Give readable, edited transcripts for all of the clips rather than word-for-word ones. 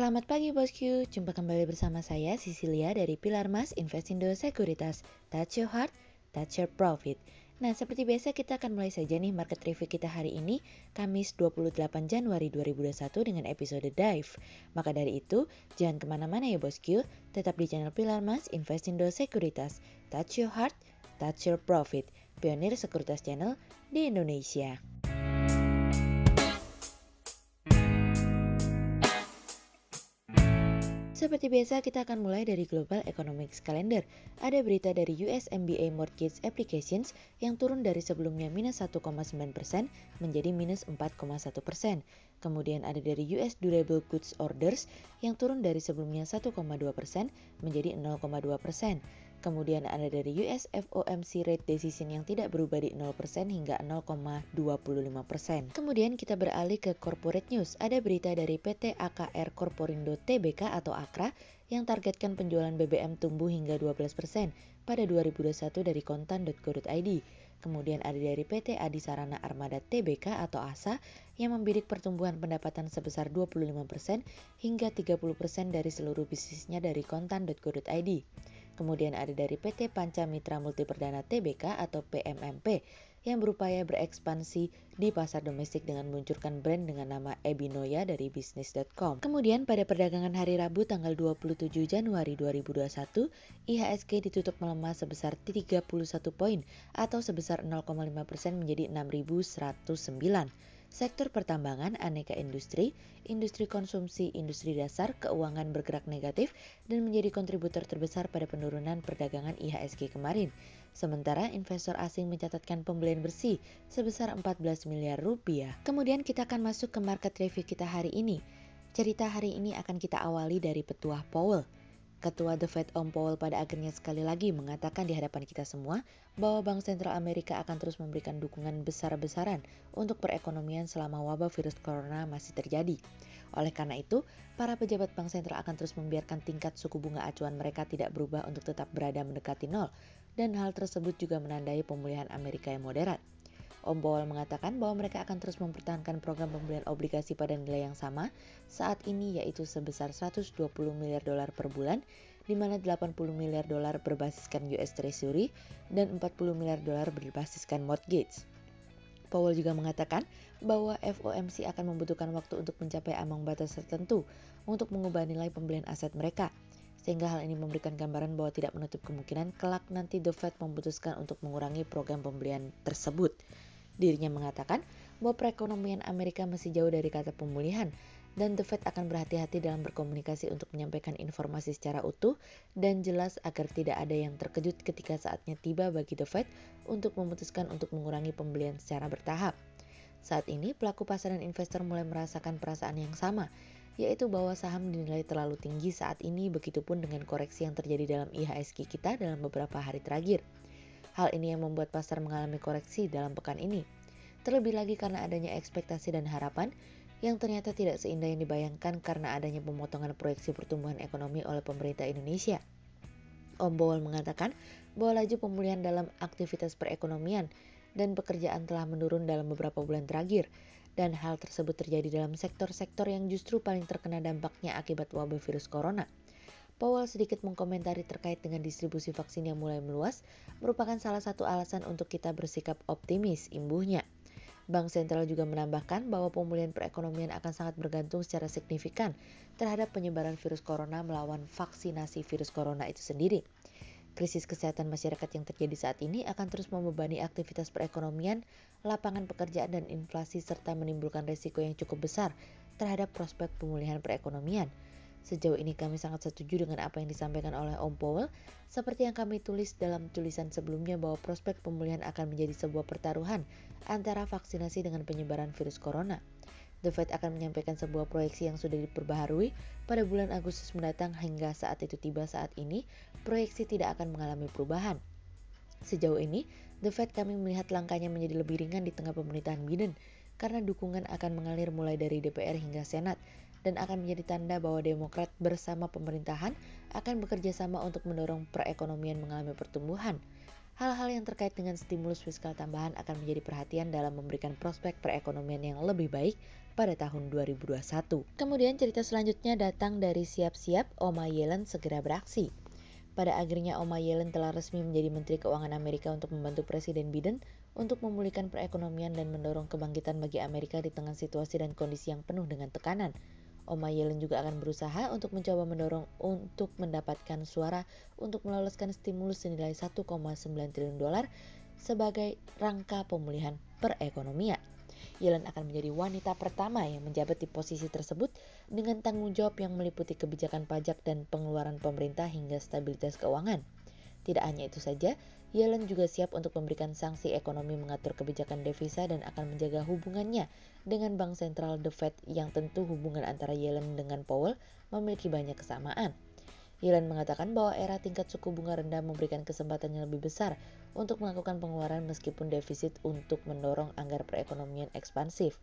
Selamat pagi bosku, jumpa kembali bersama saya Cecilia dari Pilar Mas Investindo Sekuritas. Touch your heart, touch your profit. Nah, seperti biasa kita akan mulai saja nih market review kita hari ini, Kamis 28 Januari 2021 dengan episode Dive. Maka dari itu, jangan kemana-mana ya bosku, tetap di channel Pilar Mas Investindo Sekuritas. Touch your heart, touch your profit. Pionir sekuritas channel di Indonesia. Seperti biasa, kita akan mulai dari Global Economics Calendar. Ada berita dari US MBA Mortgage Applications yang turun dari sebelumnya minus 1,9% menjadi minus 4,1%. Kemudian ada dari US Durable Goods Orders yang turun dari sebelumnya 1,2% menjadi 0,2%. Kemudian ada dari US FOMC Rate Decision yang tidak berubah di 0% hingga 0,25%. Kemudian kita beralih ke Corporate News. Ada berita dari PT AKR Corporindo Tbk atau AKRA yang targetkan penjualan BBM tumbuh hingga 12% pada 2021 dari kontan.go.id. Kemudian ada dari PT Adi Sarana Armada Tbk atau ASA yang membidik pertumbuhan pendapatan sebesar 25% hingga 30% dari seluruh bisnisnya dari kontan.go.id. Kemudian ada dari PT Panca Mitra Multiperdana Tbk atau PMMP yang berupaya berekspansi di pasar domestik dengan meluncurkan brand dengan nama Ebinoya dari bisnis.com. Kemudian pada perdagangan hari Rabu tanggal 27 Januari 2021, IHSG ditutup melemah sebesar 31 poin atau sebesar 0,5% menjadi 6.109. Sektor pertambangan, aneka industri, industri konsumsi, industri dasar, keuangan bergerak negatif dan menjadi kontributor terbesar pada penurunan perdagangan IHSG kemarin. Sementara investor asing mencatatkan pembelian bersih sebesar 14 miliar rupiah. Kemudian kita akan masuk ke market review kita hari ini. Cerita hari ini akan kita awali dari petuah Powell. Ketua The Fed Om Powell pada akhirnya sekali lagi mengatakan di hadapan kita semua bahwa Bank Sentral Amerika akan terus memberikan dukungan besar-besaran untuk perekonomian selama wabah virus corona masih terjadi. Oleh karena itu, para pejabat Bank Sentral akan terus membiarkan tingkat suku bunga acuan mereka tidak berubah untuk tetap berada mendekati nol, dan hal tersebut juga menandai pemulihan Amerika yang moderat. Om Powell mengatakan bahwa mereka akan terus mempertahankan program pembelian obligasi pada nilai yang sama saat ini, yaitu sebesar 120 miliar dolar per bulan, di mana 80 miliar dolar berbasiskan US Treasury dan 40 miliar dolar berbasiskan mortgage. Powell juga mengatakan bahwa FOMC akan membutuhkan waktu untuk mencapai ambang batas tertentu untuk mengubah nilai pembelian aset mereka, sehingga hal ini memberikan gambaran bahwa tidak menutup kemungkinan kelak nanti The Fed memutuskan untuk mengurangi program pembelian tersebut. Dirinya mengatakan bahwa perekonomian Amerika masih jauh dari kata pemulihan dan The Fed akan berhati-hati dalam berkomunikasi untuk menyampaikan informasi secara utuh dan jelas agar tidak ada yang terkejut ketika saatnya tiba bagi The Fed untuk memutuskan untuk mengurangi pembelian secara bertahap. Saat ini pelaku pasar dan investor mulai merasakan perasaan yang sama, yaitu bahwa saham dinilai terlalu tinggi saat ini, begitupun dengan koreksi yang terjadi dalam IHSG kita dalam beberapa hari terakhir. Hal ini yang membuat pasar mengalami koreksi dalam pekan ini. Terlebih lagi karena adanya ekspektasi dan harapan yang ternyata tidak seindah yang dibayangkan karena adanya pemotongan proyeksi pertumbuhan ekonomi oleh pemerintah Indonesia. Om Powell mengatakan bahwa laju pemulihan dalam aktivitas perekonomian dan pekerjaan telah menurun dalam beberapa bulan terakhir, dan hal tersebut terjadi dalam sektor-sektor yang justru paling terkena dampaknya akibat wabah virus corona. Powell sedikit mengkomentari terkait dengan distribusi vaksin yang mulai meluas, merupakan salah satu alasan untuk kita bersikap optimis, imbuhnya. Bank Sentral juga menambahkan bahwa pemulihan perekonomian akan sangat bergantung secara signifikan terhadap penyebaran virus corona melawan vaksinasi virus corona itu sendiri. Krisis kesehatan masyarakat yang terjadi saat ini akan terus membebani aktivitas perekonomian, lapangan pekerjaan dan inflasi serta menimbulkan risiko yang cukup besar terhadap prospek pemulihan perekonomian. Sejauh ini kami sangat setuju dengan apa yang disampaikan oleh Om Powell, seperti yang kami tulis dalam tulisan sebelumnya bahwa prospek pemulihan akan menjadi sebuah pertaruhan antara vaksinasi dengan penyebaran virus corona. The Fed akan menyampaikan sebuah proyeksi yang sudah diperbaharui pada bulan Agustus mendatang, hingga saat itu tiba saat ini, proyeksi tidak akan mengalami perubahan. Sejauh ini, The Fed kami melihat langkahnya menjadi lebih ringan di tengah pemerintahan Biden, karena dukungan akan mengalir mulai dari DPR hingga Senat, dan akan menjadi tanda bahwa Demokrat bersama pemerintahan akan bekerja sama untuk mendorong perekonomian mengalami pertumbuhan. Hal-hal yang terkait dengan stimulus fiskal tambahan akan menjadi perhatian dalam memberikan prospek perekonomian yang lebih baik pada tahun 2021. Kemudian cerita selanjutnya datang dari siap-siap Oma Yellen segera beraksi. Pada akhirnya Oma Yellen telah resmi menjadi Menteri Keuangan Amerika untuk membantu Presiden Biden untuk memulihkan perekonomian dan mendorong kebangkitan bagi Amerika di tengah situasi dan kondisi yang penuh dengan tekanan. Oma Yellen juga akan berusaha untuk mencoba mendorong untuk mendapatkan suara untuk meloloskan stimulus senilai 1,9 triliun dolar sebagai rangka pemulihan perekonomian. Yellen akan menjadi wanita pertama yang menjabat di posisi tersebut dengan tanggung jawab yang meliputi kebijakan pajak dan pengeluaran pemerintah hingga stabilitas keuangan. Tidak hanya itu saja, Yellen juga siap untuk memberikan sanksi ekonomi mengatur kebijakan devisa dan akan menjaga hubungannya dengan Bank Sentral The Fed yang tentu hubungan antara Yellen dengan Powell memiliki banyak kesamaan. Yellen mengatakan bahwa era tingkat suku bunga rendah memberikan kesempatan yang lebih besar untuk melakukan pengeluaran meskipun defisit untuk mendorong anggaran perekonomian ekspansif.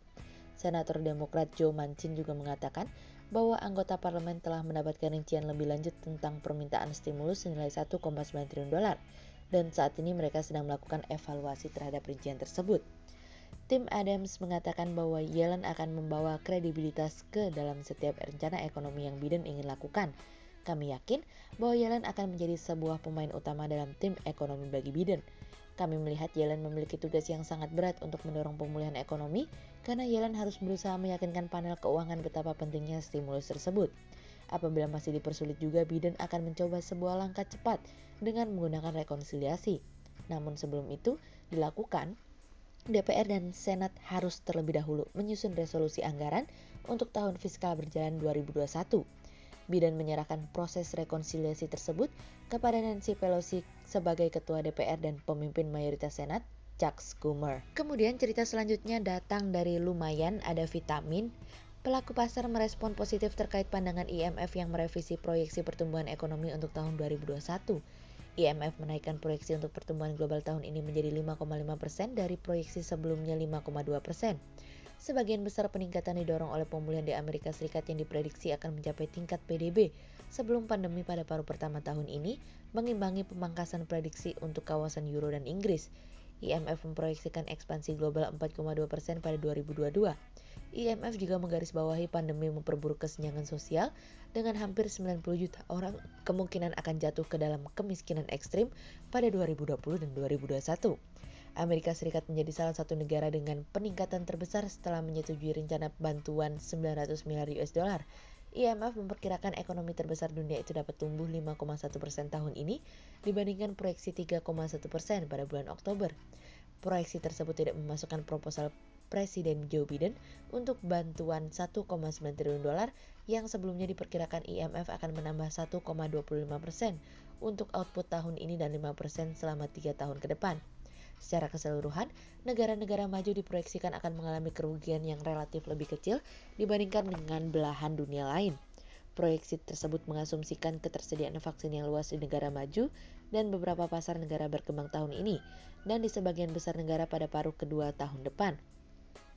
Senator Demokrat Joe Manchin juga mengatakan bahwa anggota parlemen telah mendapatkan rincian lebih lanjut tentang permintaan stimulus senilai 1,9 triliun dolar dan saat ini mereka sedang melakukan evaluasi terhadap rincian tersebut. Tim Adams mengatakan bahwa Yellen akan membawa kredibilitas ke dalam setiap rencana ekonomi yang Biden ingin lakukan. Kami yakin bahwa Yellen akan menjadi sebuah pemain utama dalam tim ekonomi bagi Biden. Kami melihat Yellen memiliki tugas yang sangat berat untuk mendorong pemulihan ekonomi karena Yellen harus berusaha meyakinkan panel keuangan betapa pentingnya stimulus tersebut. Apabila masih dipersulit juga, Biden akan mencoba sebuah langkah cepat dengan menggunakan rekonsiliasi. Namun sebelum itu dilakukan, DPR dan Senat harus terlebih dahulu menyusun resolusi anggaran untuk tahun fiskal berjalan 2021. Biden menyerahkan proses rekonsiliasi tersebut kepada Nancy Pelosi sebagai ketua DPR dan pemimpin mayoritas Senat, Chuck Schumer. Kemudian cerita selanjutnya datang dari lumayan ada vitamin. Pelaku pasar merespon positif terkait pandangan IMF yang merevisi proyeksi pertumbuhan ekonomi untuk tahun 2021. IMF menaikkan proyeksi untuk pertumbuhan global tahun ini menjadi 5,5% dari proyeksi sebelumnya 5,2%. Sebagian besar peningkatan didorong oleh pemulihan di Amerika Serikat yang diprediksi akan mencapai tingkat PDB sebelum pandemi pada paruh pertama tahun ini, mengimbangi pemangkasan prediksi untuk kawasan Euro dan Inggris. IMF memproyeksikan ekspansi global 4,2% pada 2022. IMF juga menggarisbawahi pandemi memperburuk kesenjangan sosial dengan hampir 90 juta orang kemungkinan akan jatuh ke dalam kemiskinan ekstrim pada 2020 dan 2021. Amerika Serikat menjadi salah satu negara dengan peningkatan terbesar setelah menyetujui rencana bantuan 900 miliar US dollar. IMF memperkirakan ekonomi terbesar dunia itu dapat tumbuh 5,1% tahun ini dibandingkan proyeksi 3,1% pada bulan Oktober. Proyeksi tersebut tidak memasukkan proposal Presiden Joe Biden untuk bantuan 1,9 triliun dolar yang sebelumnya diperkirakan IMF akan menambah 1,25% untuk output tahun ini dan 5% selama 3 tahun ke depan. Secara keseluruhan, negara-negara maju diproyeksikan akan mengalami kerugian yang relatif lebih kecil dibandingkan dengan belahan dunia lain. Proyeksi tersebut mengasumsikan ketersediaan vaksin yang luas di negara maju dan beberapa pasar negara berkembang tahun ini, dan di sebagian besar negara pada paruh kedua tahun depan.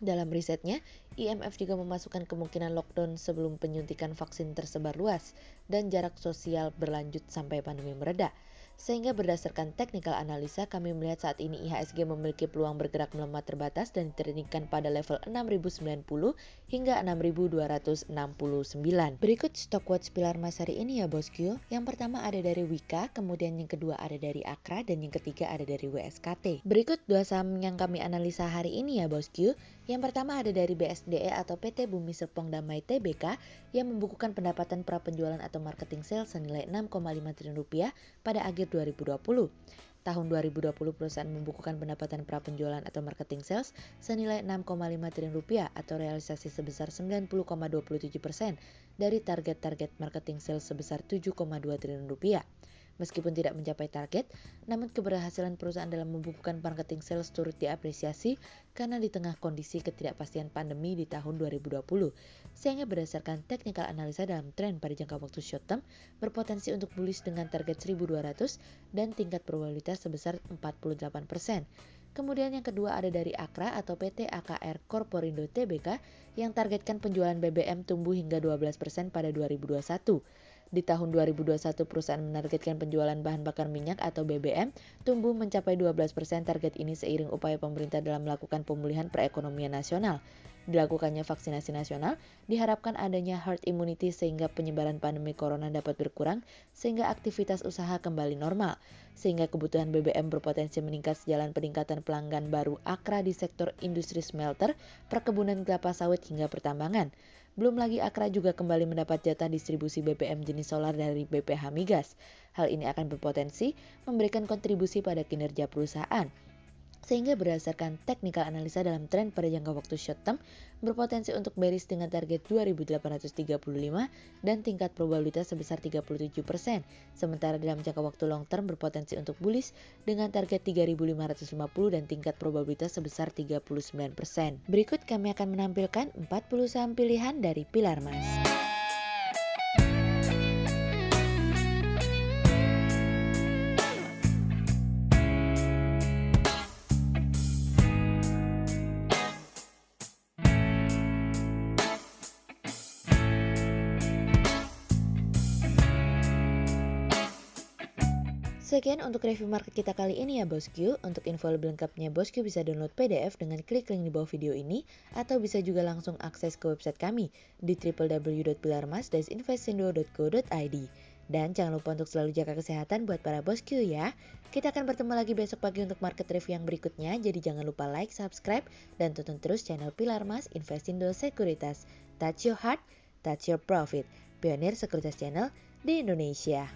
Dalam risetnya, IMF juga memasukkan kemungkinan lockdown sebelum penyuntikan vaksin tersebar luas dan jarak sosial berlanjut sampai pandemi mereda. Sehingga berdasarkan technical analisa, kami melihat saat ini IHSG memiliki peluang bergerak melemah terbatas dan ditandingkan pada level 6.090 hingga 6.269. Berikut stock watch pilar emas hari ini ya bosku. Yang pertama ada dari Wika, kemudian yang kedua ada dari Akra, dan yang ketiga ada dari WSKT. Berikut dua saham yang kami analisa hari ini ya bosku. Yang pertama ada dari BSDE atau PT Bumi Serpong Damai Tbk yang membukukan pendapatan prapenjualan atau marketing sales senilai 6,5 triliun rupiah pada akhir 2020. Tahun 2020 perusahaan membukukan pendapatan prapenjualan atau marketing sales senilai 6,5 triliun rupiah atau realisasi sebesar 90,27% dari target-target marketing sales sebesar 7,2 triliun rupiah. Meskipun tidak mencapai target, namun keberhasilan perusahaan dalam membukukan marketing sales turut diapresiasi karena di tengah kondisi ketidakpastian pandemi di tahun 2020. Sehingga berdasarkan technical analisa dalam tren pada jangka waktu short term, berpotensi untuk bullish dengan target 1.200 dan tingkat probabilitas sebesar 48%. Kemudian yang kedua ada dari Akra atau PT AKR Corporindo Tbk yang targetkan penjualan BBM tumbuh hingga 12% pada 2021. Di tahun 2021, perusahaan menargetkan penjualan bahan bakar minyak atau BBM tumbuh mencapai 12%. Target ini seiring upaya pemerintah dalam melakukan pemulihan perekonomian nasional. Dilakukannya vaksinasi nasional, diharapkan adanya herd immunity sehingga penyebaran pandemi corona dapat berkurang, sehingga aktivitas usaha kembali normal, sehingga kebutuhan BBM berpotensi meningkat sejalan peningkatan pelanggan baru AKRA di sektor industri smelter, perkebunan kelapa sawit hingga pertambangan. Belum lagi AKRA juga kembali mendapat jatah distribusi BBM jenis solar dari BPH Migas. Hal ini akan berpotensi memberikan kontribusi pada kinerja perusahaan. Sehingga berdasarkan technical analisa dalam tren pada jangka waktu short term, berpotensi untuk bearish dengan target 2.835 dan tingkat probabilitas sebesar 37%. Sementara dalam jangka waktu long term berpotensi untuk bullish dengan target 3.550 dan tingkat probabilitas sebesar 39%. Berikut kami akan menampilkan 40 saham pilihan dari Pilar Mas. Sekian untuk review market kita kali ini ya bosku. Untuk info lebih lengkapnya bosku bisa download PDF dengan klik link di bawah video ini, atau bisa juga langsung akses ke website kami di www.pilarmas-investindo.co.id. Dan jangan lupa untuk selalu jaga kesehatan buat para bosku ya. Kita akan bertemu lagi besok pagi untuk market review yang berikutnya. Jadi jangan lupa like, subscribe, dan tonton terus channel Pilar Mas Investindo Sekuritas. Touch your heart, touch your profit. Pionir Sekuritas Channel di Indonesia.